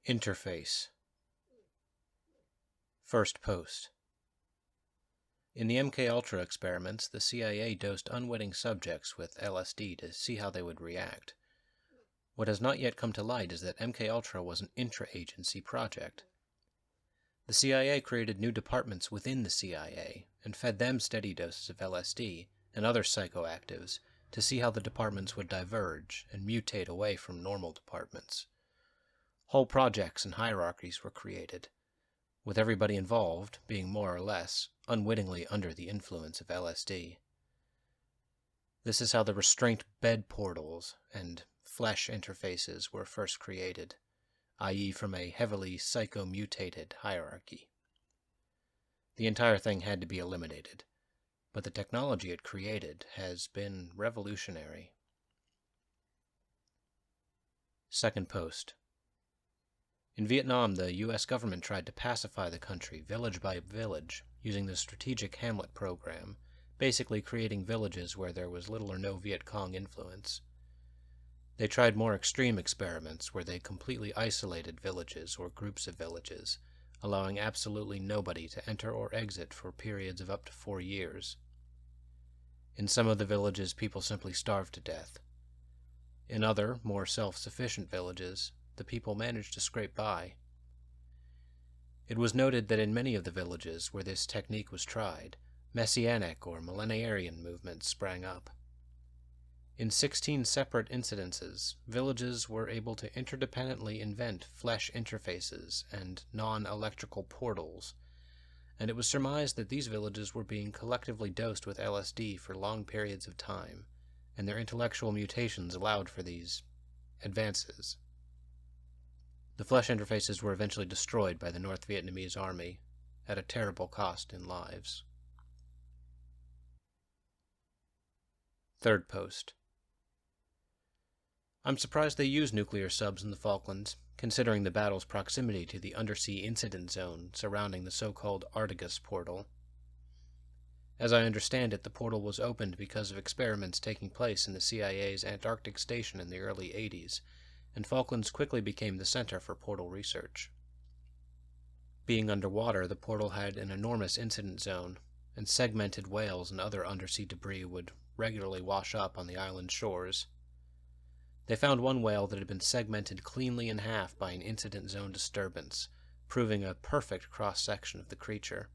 Interface. First post. In the MKUltra experiments, the CIA dosed unwitting subjects with LSD to see how they would react. What has not yet come to light is that MKUltra was an intra-agency project. The CIA created new departments within the CIA and fed them steady doses of LSD and other psychoactives to see how the departments would diverge and mutate away from normal departments. Whole projects and hierarchies were created, with everybody involved being more or less unwittingly under the influence of LSD. This is how the restraint bed portals and flesh interfaces were first created, i.e. from a heavily psychomutated hierarchy. The entire thing had to be eliminated, but the technology it created has been revolutionary. Second post. In Vietnam, the U.S. government tried to pacify the country village by village using the Strategic Hamlet program, basically creating villages where there was little or no Viet Cong influence. They tried more extreme experiments where they completely isolated villages or groups of villages, allowing absolutely nobody to enter or exit for periods of up to 4 years. In some of the villages, people simply starved to death. In other, more self-sufficient villages, the people managed to scrape by. It was noted that in many of the villages where this technique was tried, messianic or millenarian movements sprang up. In 16 separate incidences, villages were able to interdependently invent flesh interfaces and non-electrical portals, and it was surmised that these villages were being collectively dosed with LSD for long periods of time, and their intellectual mutations allowed for these advances. The flesh interfaces were eventually destroyed by the North Vietnamese army at a terrible cost in lives. Third post. I'm surprised they used nuclear subs in the Falklands, considering the battle's proximity to the undersea incident zone surrounding the so-called Artegas portal. As I understand it, the portal was opened because of experiments taking place in the CIA's Antarctic station in the early 80s, and Falklands quickly became the center for portal research. Being underwater, the portal had an enormous incident zone, and segmented whales and other undersea debris would regularly wash up on the island's shores. They found one whale that had been segmented cleanly in half by an incident zone disturbance, proving a perfect cross-section of the creature.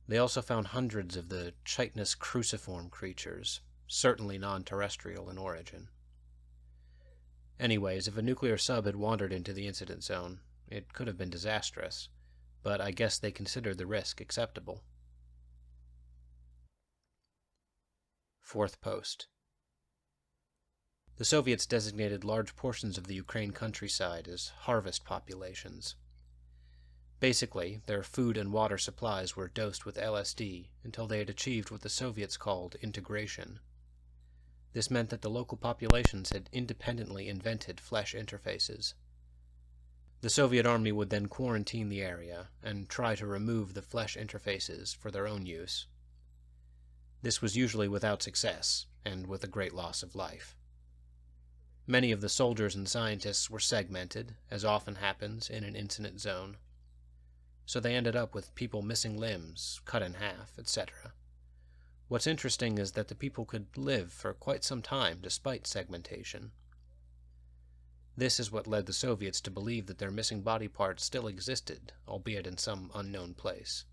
They also found hundreds of the chitinous cruciform creatures, certainly non-terrestrial in origin. Anyways, if a nuclear sub had wandered into the incident zone, it could have been disastrous, but I guess they considered the risk acceptable. Fourth post. The Soviets designated large portions of the Ukraine countryside as harvest populations. Basically, their food and water supplies were dosed with LSD until they had achieved what the Soviets called integration. This meant that the local populations had independently invented flesh interfaces. The Soviet army would then quarantine the area and try to remove the flesh interfaces for their own use. This was usually without success, and with a great loss of life. Many of the soldiers and scientists were segmented, as often happens in an incident zone. So they ended up with people missing limbs, cut in half, etc. What's interesting is that the people could live for quite some time despite segmentation. This is what led the Soviets to believe that their missing body parts still existed, albeit in some unknown place.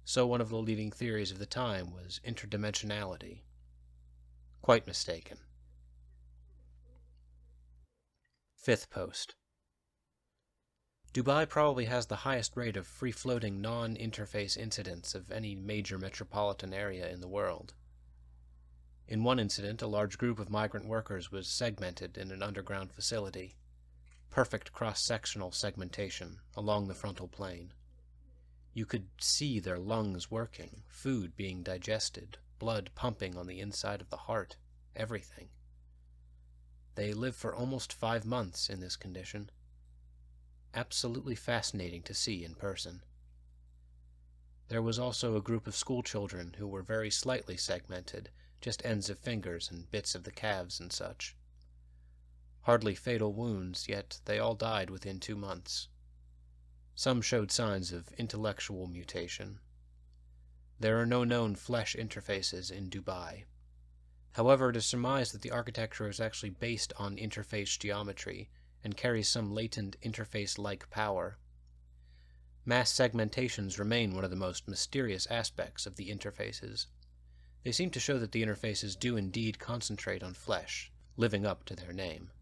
So one of the leading theories of the time was interdimensionality. Quite mistaken. Fifth post. Dubai probably has the highest rate of free-floating non-interface incidents of any major metropolitan area in the world. In one incident, a large group of migrant workers was segmented in an underground facility. Perfect cross-sectional segmentation along the frontal plane. You could see their lungs working, food being digested, blood pumping on the inside of the heart, everything. They lived for almost 5 months in this condition. Absolutely fascinating to see in person. There was also a group of school children who were very slightly segmented, just ends of fingers and bits of the calves and such. Hardly fatal wounds, yet they all died within 2 months. Some showed signs of intellectual mutation. There are no known flesh interfaces in Dubai. However, it is surmised that the architecture is actually based on interface geometry and carries some latent interface-like power. Mass segmentations remain one of the most mysterious aspects of the interfaces. They seem to show that the interfaces do indeed concentrate on flesh, living up to their name.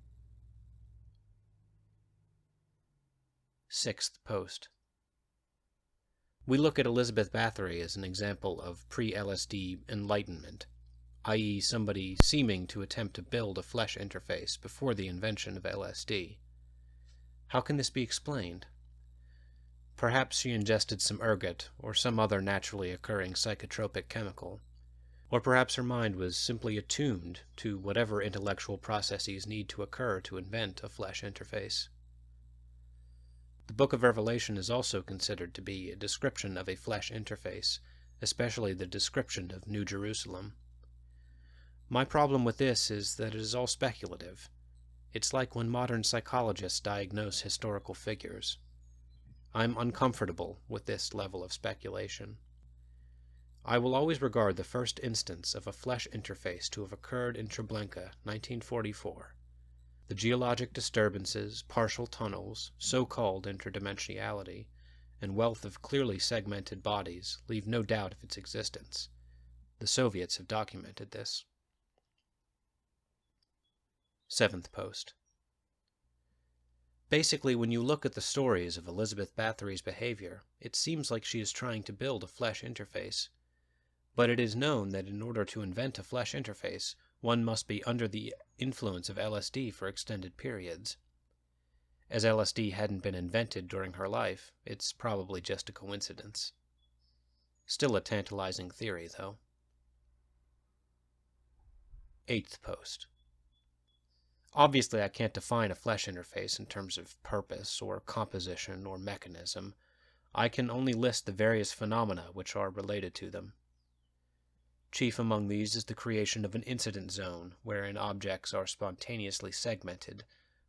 Sixth post. We look at Elizabeth Bathory as an example of pre-LSD enlightenment, i.e. somebody seeming to attempt to build a flesh interface before the invention of LSD. How can this be explained? Perhaps she ingested some ergot or some other naturally occurring psychotropic chemical, or perhaps her mind was simply attuned to whatever intellectual processes need to occur to invent a flesh interface. The Book of Revelation is also considered to be a description of a flesh interface, especially the description of New Jerusalem. My problem with this is that it is all speculative. It's like when modern psychologists diagnose historical figures. I'm uncomfortable with this level of speculation. I will always regard the first instance of a flesh interface to have occurred in Treblinka, 1944. The geologic disturbances, partial tunnels, so-called interdimensionality, and wealth of clearly segmented bodies leave no doubt of its existence. The Soviets have documented this. Seventh post. Basically, when you look at the stories of Elizabeth Bathory's behavior, it seems like she is trying to build a flesh interface. But it is known that in order to invent a flesh interface, one must be under the influence of LSD for extended periods. As LSD hadn't been invented during her life, it's probably just a coincidence. Still a tantalizing theory, though. Eighth post. Obviously, I can't define a flesh interface in terms of purpose or composition or mechanism. I can only list the various phenomena which are related to them. Chief among these is the creation of an incident zone, wherein objects are spontaneously segmented,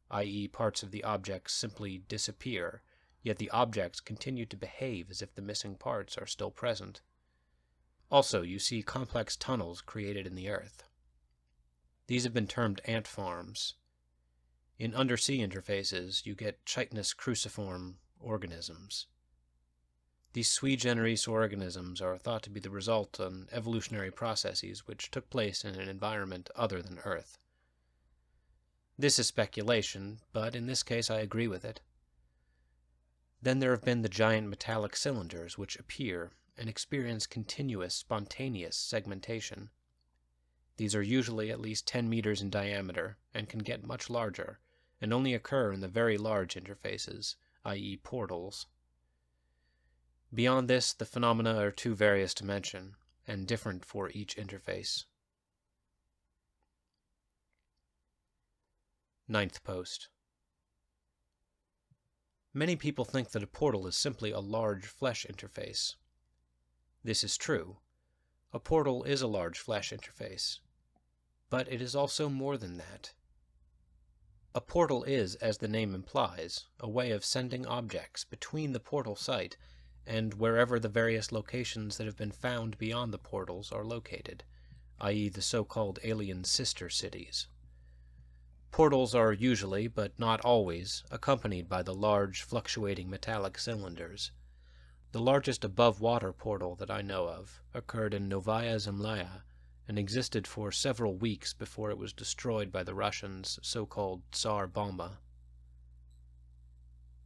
i.e. parts of the objects simply disappear, yet the objects continue to behave as if the missing parts are still present. Also, you see complex tunnels created in the earth. These have been termed ant farms. In undersea interfaces, you get chitinous cruciform organisms. These sui generis organisms are thought to be the result of evolutionary processes which took place in an environment other than Earth. This is speculation, but in this case I agree with it. Then there have been the giant metallic cylinders which appear and experience continuous, spontaneous segmentation. These are usually at least 10 meters in diameter and can get much larger, and only occur in the very large interfaces, i.e. portals. Beyond this, the phenomena are too various to mention, and different for each interface. Ninth post. Many people think that a portal is simply a large flesh interface. This is true. A portal is a large flesh interface. But it is also more than that. A portal is, as the name implies, a way of sending objects between the portal site and wherever the various locations that have been found beyond the portals are located, i.e. the so-called alien sister cities. Portals are usually, but not always, accompanied by the large, fluctuating metallic cylinders. The largest above-water portal that I know of occurred in Novaya Zemlya and existed for several weeks before it was destroyed by the Russians' so-called Tsar Bomba.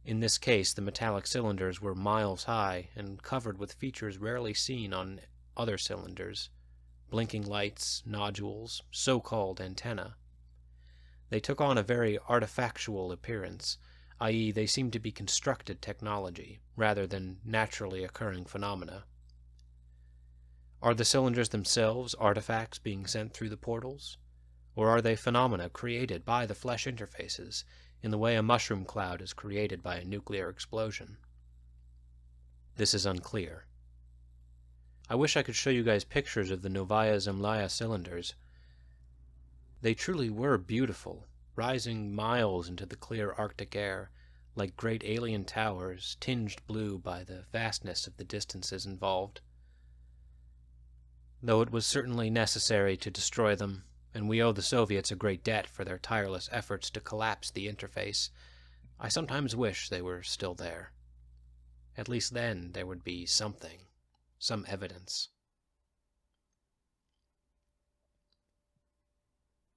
In this case, the metallic cylinders were miles high and covered with features rarely seen on other cylinders, blinking lights, nodules, so-called antennae. They took on a very artifactual appearance, i.e. they seemed to be constructed technology, rather than naturally occurring phenomena. Are the cylinders themselves artifacts being sent through the portals? Or are they phenomena created by the flesh interfaces, in the way a mushroom cloud is created by a nuclear explosion? This is unclear. I wish I could show you guys pictures of the Novaya Zemlya cylinders. They truly were beautiful, rising miles into the clear Arctic air, like great alien towers tinged blue by the vastness of the distances involved. Though it was certainly necessary to destroy them, and we owe the Soviets a great debt for their tireless efforts to collapse the interface, I sometimes wish they were still there. At least then there would be something, some evidence.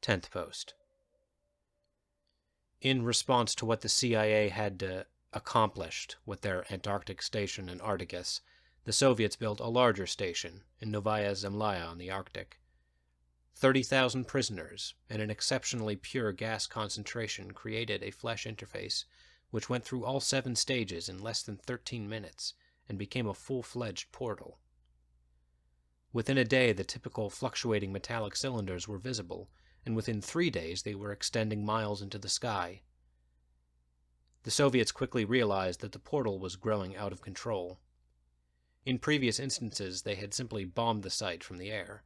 10th Post. In response to what the CIA had accomplished with their Antarctic station in Arcturus, the Soviets built a larger station in Novaya Zemlya on the Arctic. 30,000 prisoners and an exceptionally pure gas concentration created a flesh interface which went through all 7 stages in less than 13 minutes and became a full-fledged portal. Within a day, the typical fluctuating metallic cylinders were visible, and within 3 days they were extending miles into the sky. The Soviets quickly realized that the portal was growing out of control. In previous instances, they had simply bombed the site from the air.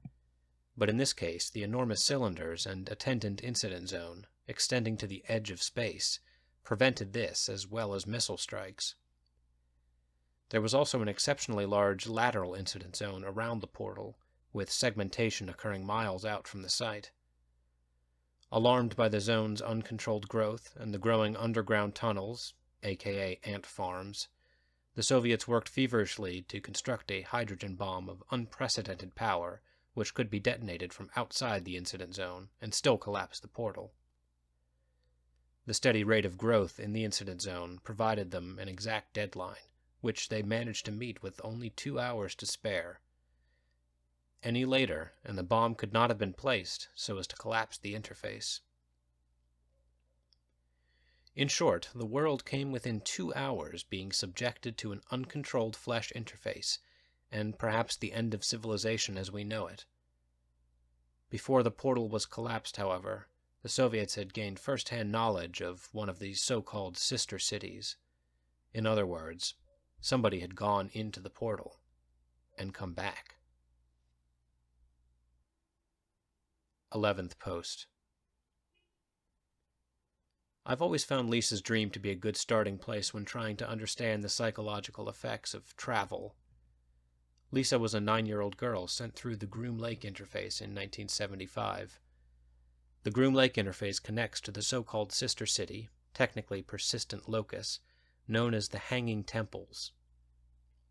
But in this case, the enormous cylinders and attendant incident zone, extending to the edge of space, prevented this as well as missile strikes. There was also an exceptionally large lateral incident zone around the portal, with segmentation occurring miles out from the site. Alarmed by the zone's uncontrolled growth and the growing underground tunnels, aka ant farms, the Soviets worked feverishly to construct a hydrogen bomb of unprecedented power which could be detonated from outside the incident zone and still collapse the portal. The steady rate of growth in the incident zone provided them an exact deadline, which they managed to meet with only 2 hours to spare. Any later, and the bomb could not have been placed so as to collapse the interface. In short, the world came within 2 hours being subjected to an uncontrolled flesh interface, and perhaps the end of civilization as we know it. Before the portal was collapsed, however, the Soviets had gained first-hand knowledge of one of these so-called sister cities. In other words, somebody had gone into the portal and come back. 11th Post. I've always found Lisa's dream to be a good starting place when trying to understand the psychological effects of travel. Lisa was a 9-year-old girl sent through the Groom Lake interface in 1975. The Groom Lake interface connects to the so-called sister city, technically persistent locus, known as the Hanging Temples.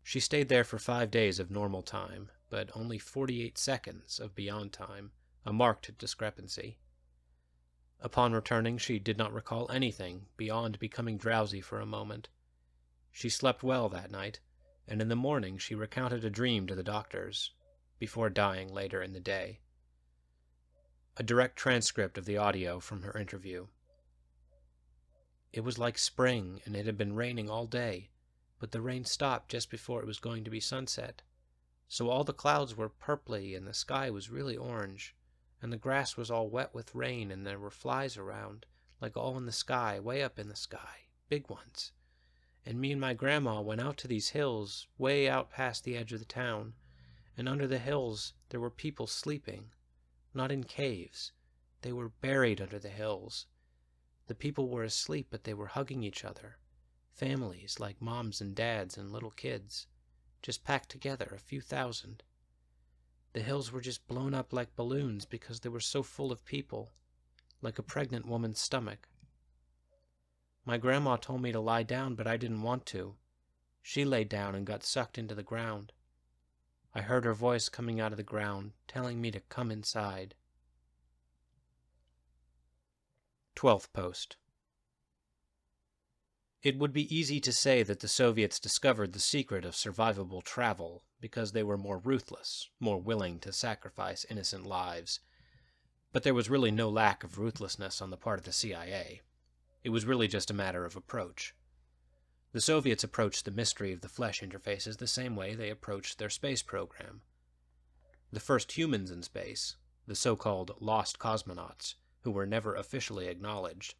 She stayed there for 5 days of normal time, but only 48 seconds of beyond time, a marked discrepancy. Upon returning, she did not recall anything beyond becoming drowsy for a moment. She slept well that night, and in the morning she recounted a dream to the doctors, before dying later in the day. A direct transcript of the audio from her interview. It was like spring, and it had been raining all day, but the rain stopped just before it was going to be sunset. So all the clouds were purply, and the sky was really orange, and the grass was all wet with rain, and there were flies around, like all in the sky, way up in the sky, big ones. And me and my grandma went out to these hills, way out past the edge of the town, and under the hills there were people sleeping. Not in caves. They were buried under the hills. The people were asleep, but they were hugging each other. Families, like moms and dads and little kids, just packed together, a few thousand. The hills were just blown up like balloons because they were so full of people, like a pregnant woman's stomach. My grandma told me to lie down, but I didn't want to. She lay down and got sucked into the ground. I heard her voice coming out of the ground, telling me to come inside. 12th Post. It would be easy to say that the Soviets discovered the secret of survivable travel because they were more ruthless, more willing to sacrifice innocent lives. But there was really no lack of ruthlessness on the part of the CIA. It was really just a matter of approach. The Soviets approached the mystery of the flesh interfaces the same way they approached their space program. The first humans in space, the so-called lost cosmonauts, who were never officially acknowledged,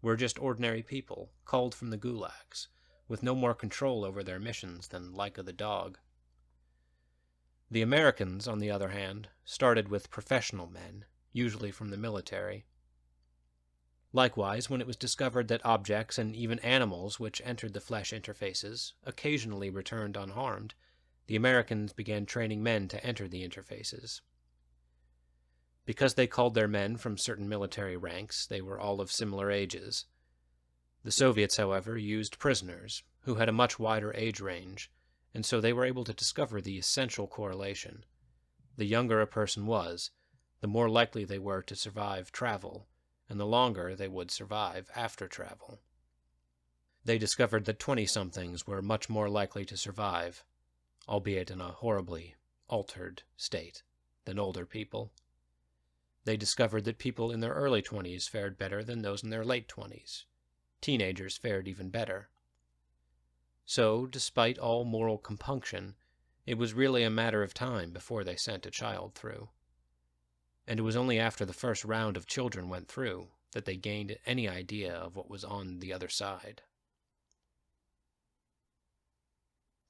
were just ordinary people, culled from the gulags, with no more control over their missions than Laika the dog. The Americans, on the other hand, started with professional men, usually from the military. Likewise, when it was discovered that objects and even animals which entered the flesh interfaces occasionally returned unharmed, the Americans began training men to enter the interfaces. Because they called their men from certain military ranks, they were all of similar ages. The Soviets, however, used prisoners, who had a much wider age range, and so they were able to discover the essential correlation. The younger a person was, the more likely they were to survive travel, and the longer they would survive after travel. They discovered that 20-somethings were much more likely to survive, albeit in a horribly altered state, than older people. They discovered that people in their early 20s fared better than those in their late 20s. Teenagers fared even better. So, despite all moral compunction, it was really a matter of time before they sent a child through. And it was only after the first round of children went through that they gained any idea of what was on the other side.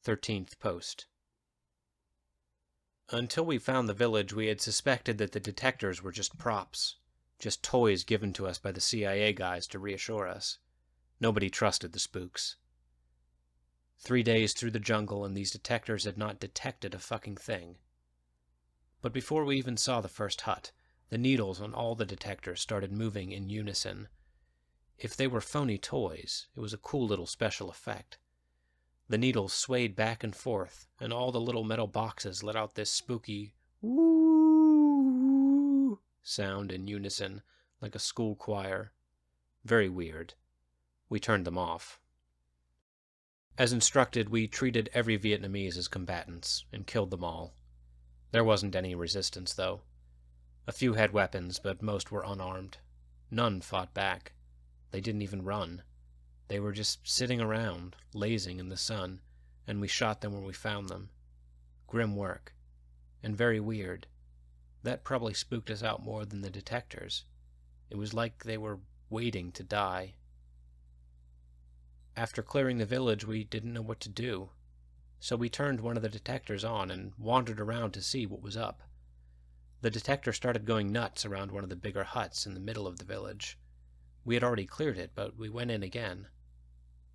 13th Post. Until we found the village, we had suspected that the detectors were just props, just toys given to us by the CIA guys to reassure us. Nobody trusted the spooks. 3 days through the jungle and these detectors had not detected a fucking thing. But before we even saw the first hut, the needles on all the detectors started moving in unison. If they were phony toys, it was a cool little special effect. The needles swayed back and forth, and all the little metal boxes let out this spooky woo sound in unison, like a school choir. Very weird. We turned them off. As instructed, we treated every Vietnamese as combatants, and killed them all. There wasn't any resistance, though. A few had weapons, but most were unarmed. None fought back. They didn't even run. They were just sitting around, lazing in the sun, and we shot them when we found them. Grim work. And very weird. That probably spooked us out more than the detectors. It was like they were waiting to die. After clearing the village, we didn't know what to do. So we turned one of the detectors on and wandered around to see what was up. The detector started going nuts around one of the bigger huts in the middle of the village. We had already cleared it, but we went in again.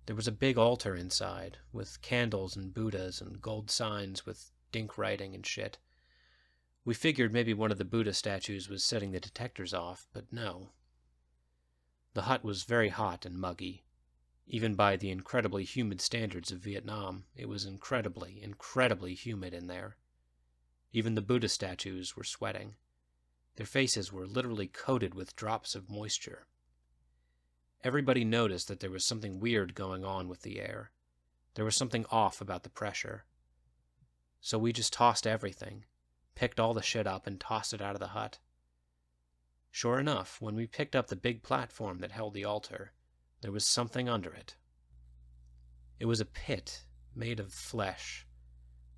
There was a big altar inside, with candles and Buddhas and gold signs with dink writing and shit. We figured maybe one of the Buddha statues was setting the detectors off, but no. The hut was very hot and muggy. Even by the incredibly humid standards of Vietnam, it was incredibly, incredibly humid in there. Even the Buddha statues were sweating. Their faces were literally coated with drops of moisture. Everybody noticed that there was something weird going on with the air. There was something off about the pressure. So we just tossed everything, picked all the shit up and tossed it out of the hut. Sure enough, when we picked up the big platform that held the altar, there was something under it. It was a pit made of flesh,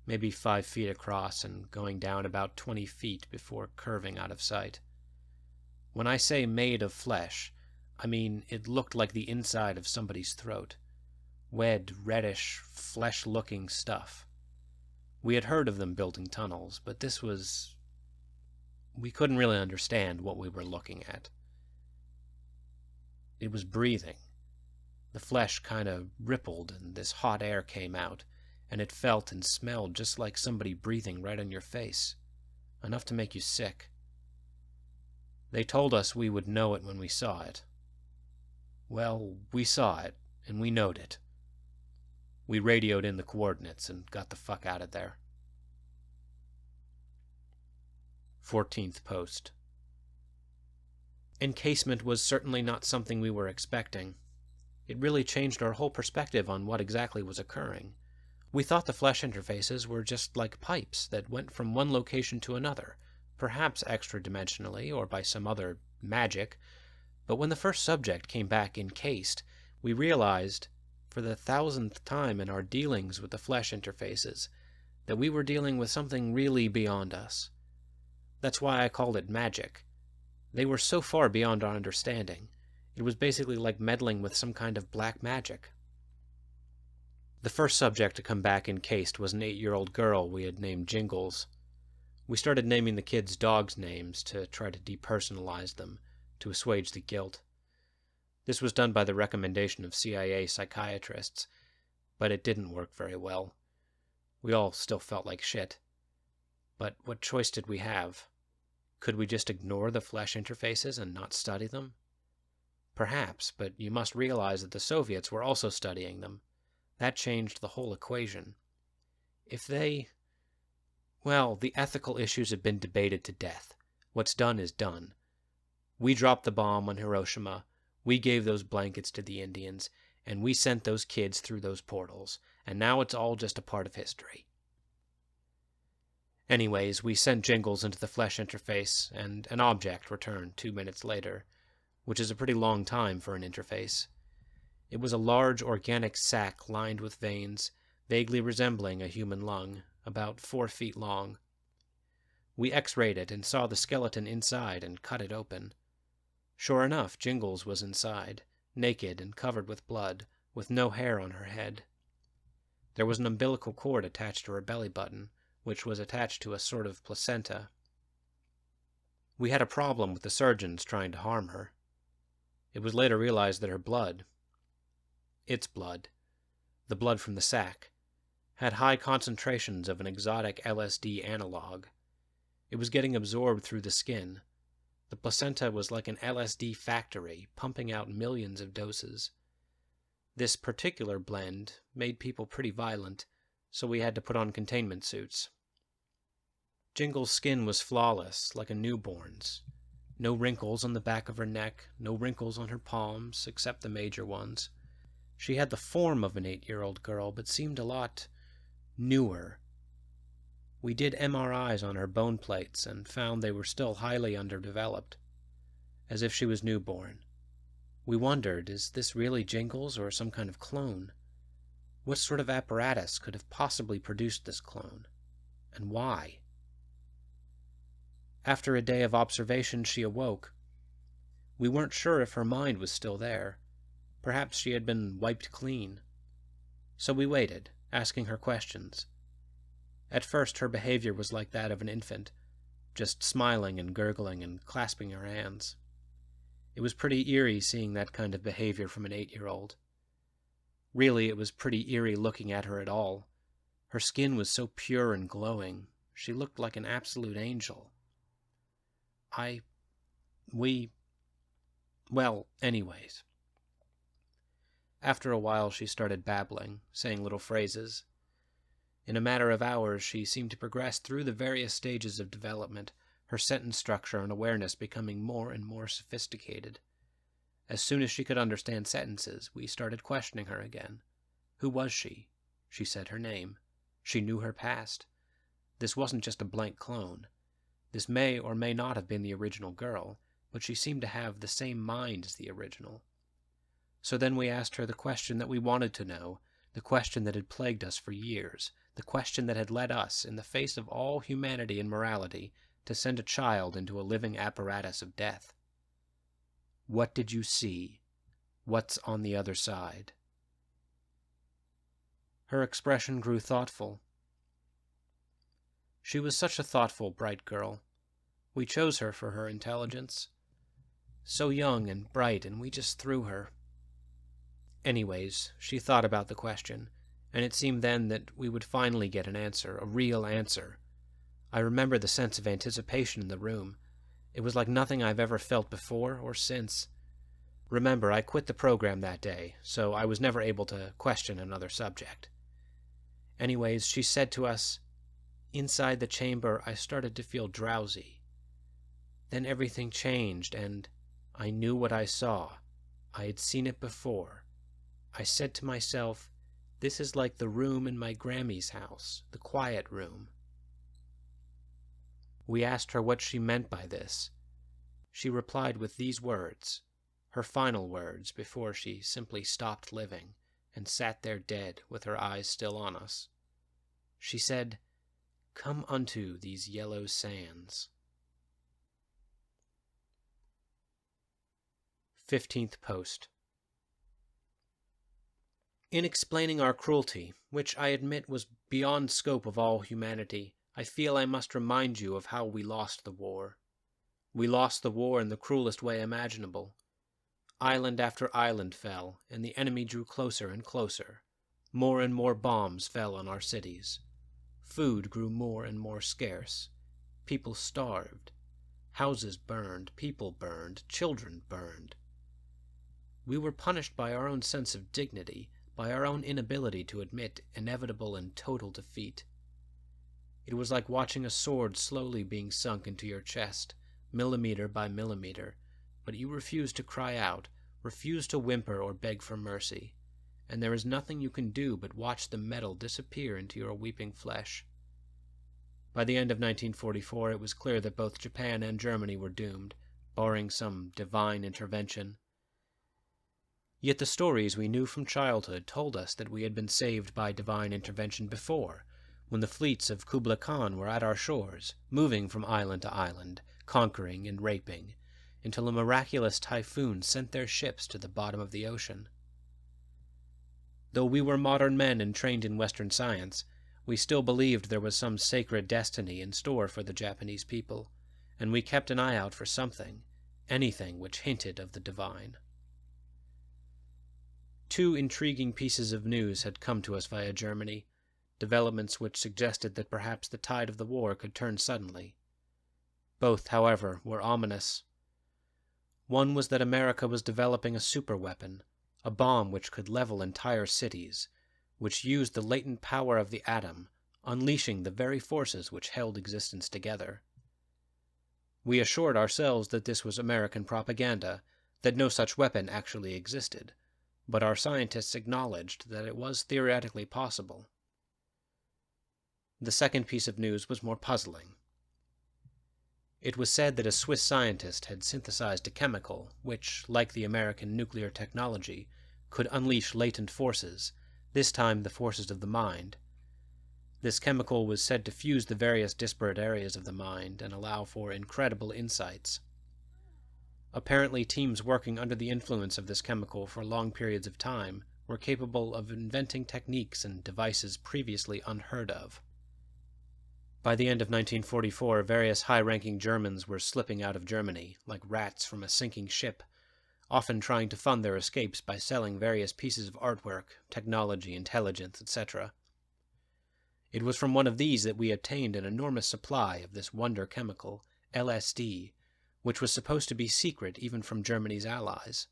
maybe 5 feet across and going down about 20 feet before curving out of sight. When I say made of flesh, I mean it looked like the inside of somebody's throat. Wet, reddish, flesh-looking stuff. We had heard of them building tunnels, but this was... We couldn't really understand what we were looking at. It was breathing. The flesh kind of rippled and this hot air came out, and it felt and smelled just like somebody breathing right on your face. Enough to make you sick. They told us we would know it when we saw it. Well, we saw it, and we knowed it. We radioed in the coordinates and got the fuck out of there. 14th Post. Encasement was certainly not something we were expecting. It really changed our whole perspective on what exactly was occurring. We thought the flesh interfaces were just like pipes that went from one location to another, perhaps extra-dimensionally or by some other magic, but when the first subject came back encased, we realized, for the 1000th time in our dealings with the flesh interfaces, that we were dealing with something really beyond us. That's why I called it magic. They were so far beyond our understanding. It was basically like meddling with some kind of black magic. The first subject to come back encased was an 8-year-old girl we had named Jingles. We started naming the kids' dogs' names to try to depersonalize them, to assuage the guilt. This was done by the recommendation of CIA psychiatrists, but it didn't work very well. We all still felt like shit. But what choice did we have? Could we just ignore the flesh interfaces and not study them? Perhaps, but you must realize that the Soviets were also studying them. That changed the whole equation. If they... Well, the ethical issues have been debated to death. What's done is done. We dropped the bomb on Hiroshima, we gave those blankets to the Indians, and we sent those kids through those portals, and now it's all just a part of history. Anyways, we sent Jingles into the flesh interface, and an object returned 2 minutes later, which is a pretty long time for an interface. It was a large organic sac lined with veins, vaguely resembling a human lung, about 4 feet long. We x-rayed it and saw the skeleton inside and cut it open. Sure enough, Jingles was inside, naked and covered with blood, with no hair on her head. There was an umbilical cord attached to her belly button, which was attached to a sort of placenta. We had a problem with the surgeons trying to harm her. It was later realized that her blood, its blood, the blood from the sac, had high concentrations of an exotic LSD analog. It was getting absorbed through the skin. The placenta was like an LSD factory, pumping out millions of doses. This particular blend made people pretty violent, so we had to put on containment suits. Jingle's skin was flawless, like a newborn's. No wrinkles on the back of her neck, no wrinkles on her palms, except the major ones. She had the form of an 8-year-old girl, but seemed a lot newer. We did MRIs on her bone plates and found they were still highly underdeveloped, as if she was newborn. We wondered, is this really Jingles or some kind of clone? What sort of apparatus could have possibly produced this clone? And why? After a day of observation, she awoke. We weren't sure if her mind was still there. Perhaps she had been wiped clean. So we waited, asking her questions. At first her behavior was like that of an infant, just smiling and gurgling and clasping her hands. It was pretty eerie seeing that kind of behavior from an 8-year-old. Really, it was pretty eerie looking at her at all. Her skin was so pure and glowing. She looked like an absolute angel. Well, anyways. After a while she started babbling, saying little phrases. In a matter of hours she seemed to progress through the various stages of development, her sentence structure and awareness becoming more and more sophisticated. As soon as she could understand sentences, we started questioning her again. Who was she? She said her name. She knew her past. This wasn't just a blank clone. This may or may not have been the original girl, but she seemed to have the same mind as the original. So then we asked her the question that we wanted to know, the question that had plagued us for years, the question that had led us, in the face of all humanity and morality, to send a child into a living apparatus of death. What did you see? What's on the other side? Her expression grew thoughtful. She was such a thoughtful, bright girl. We chose her for her intelligence. So young and bright, and we just threw her. Anyways, she thought about the question, and it seemed then that we would finally get an answer, a real answer. I remember the sense of anticipation in the room. It was like nothing I've ever felt before or since. Remember, I quit the program that day, so I was never able to question another subject. Anyways, she said to us, "Inside the chamber, I started to feel drowsy. Then everything changed, and I knew what I saw. I had seen it before. I said to myself, this is like the room in my Grammy's house, the quiet room." We asked her what she meant by this. She replied with these words, her final words before she simply stopped living and sat there dead with her eyes still on us. She said, "Come unto these yellow sands." 15th Post. In explaining our cruelty, which I admit was beyond scope of all humanity, I feel I must remind you of how we lost the war. We lost the war in the cruelest way imaginable. Island after island fell, and the enemy drew closer and closer. More and more bombs fell on our cities. Food grew more and more scarce. People starved. Houses burned, people burned, children burned. We were punished by our own sense of dignity, by our own inability to admit inevitable and total defeat. It was like watching a sword slowly being sunk into your chest, millimeter by millimeter, but you refused to cry out, refused to whimper or beg for mercy, and there is nothing you can do but watch the metal disappear into your weeping flesh. By the end of 1944, it was clear that both Japan and Germany were doomed, barring some divine intervention. Yet the stories we knew from childhood told us that we had been saved by divine intervention before, when the fleets of Kublai Khan were at our shores, moving from island to island, conquering and raping, until a miraculous typhoon sent their ships to the bottom of the ocean. Though we were modern men and trained in Western science, we still believed there was some sacred destiny in store for the Japanese people, and we kept an eye out for something, anything which hinted of the divine. Two intriguing pieces of news had come to us via Germany, developments which suggested that perhaps the tide of the war could turn suddenly. Both, however, were ominous. One was that America was developing a superweapon, a bomb which could level entire cities, which used the latent power of the atom, unleashing the very forces which held existence together. We assured ourselves that this was American propaganda, that no such weapon actually existed, but our scientists acknowledged that it was theoretically possible. The second piece of news was more puzzling. It was said that a Swiss scientist had synthesized a chemical which, like the American nuclear technology, could unleash latent forces, this time the forces of the mind. This chemical was said to fuse the various disparate areas of the mind and allow for incredible insights. Apparently, teams working under the influence of this chemical for long periods of time were capable of inventing techniques and devices previously unheard of. By the end of 1944, various high-ranking Germans were slipping out of Germany, like rats from a sinking ship, often trying to fund their escapes by selling various pieces of artwork, technology, intelligence, etc. It was from one of these that we obtained an enormous supply of this wonder chemical, LSD, which was supposed to be secret even from Germany's allies.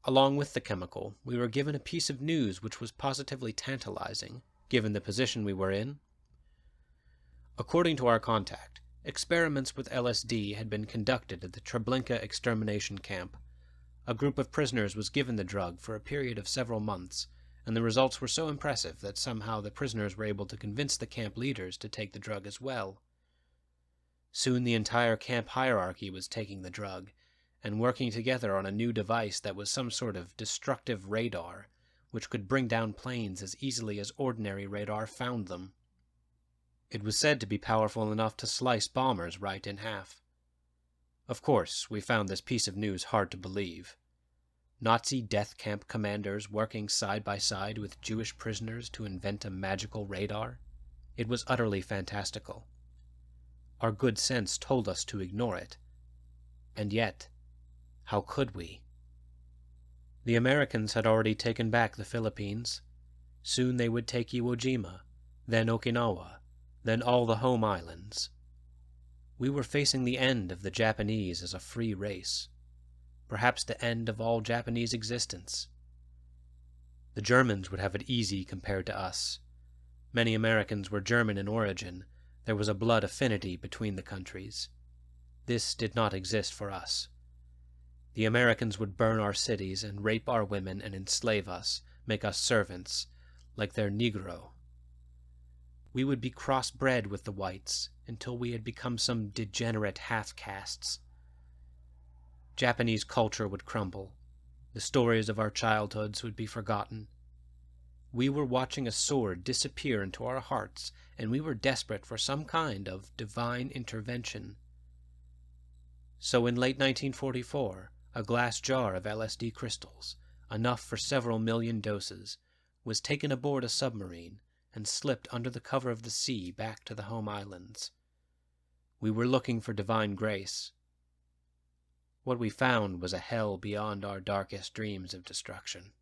Along with the chemical, we were given a piece of news which was positively tantalizing, given the position we were in. According to our contact, experiments with LSD had been conducted at the Treblinka extermination camp. A group of prisoners was given the drug for a period of several months, and the results were so impressive that somehow the prisoners were able to convince the camp leaders to take the drug as well. Soon the entire camp hierarchy was taking the drug, and working together on a new device that was some sort of destructive radar, which could bring down planes as easily as ordinary radar found them. It was said to be powerful enough to slice bombers right in half. Of course, we found this piece of news hard to believe. Nazi death camp commanders working side by side with Jewish prisoners to invent a magical radar? It was utterly fantastical. Our good sense told us to ignore it. And yet, how could we? The Americans had already taken back the Philippines. Soon they would take Iwo Jima, then Okinawa, then all the home islands. We were facing the end of the Japanese as a free race, perhaps the end of all Japanese existence. The Germans would have it easy compared to us. Many Americans were German in origin. There was a blood affinity between the countries. This did not exist for us. The Americans would burn our cities and rape our women and enslave us, make us servants, like their Negro. We would be cross-bred with the whites until we had become some degenerate half-castes. Japanese culture would crumble. The stories of our childhoods would be forgotten. We were watching a sword disappear into our hearts, and we were desperate for some kind of divine intervention. So in late 1944, a glass jar of LSD crystals, enough for several million doses, was taken aboard a submarine and slipped under the cover of the sea back to the home islands. We were looking for divine grace. What we found was a hell beyond our darkest dreams of destruction.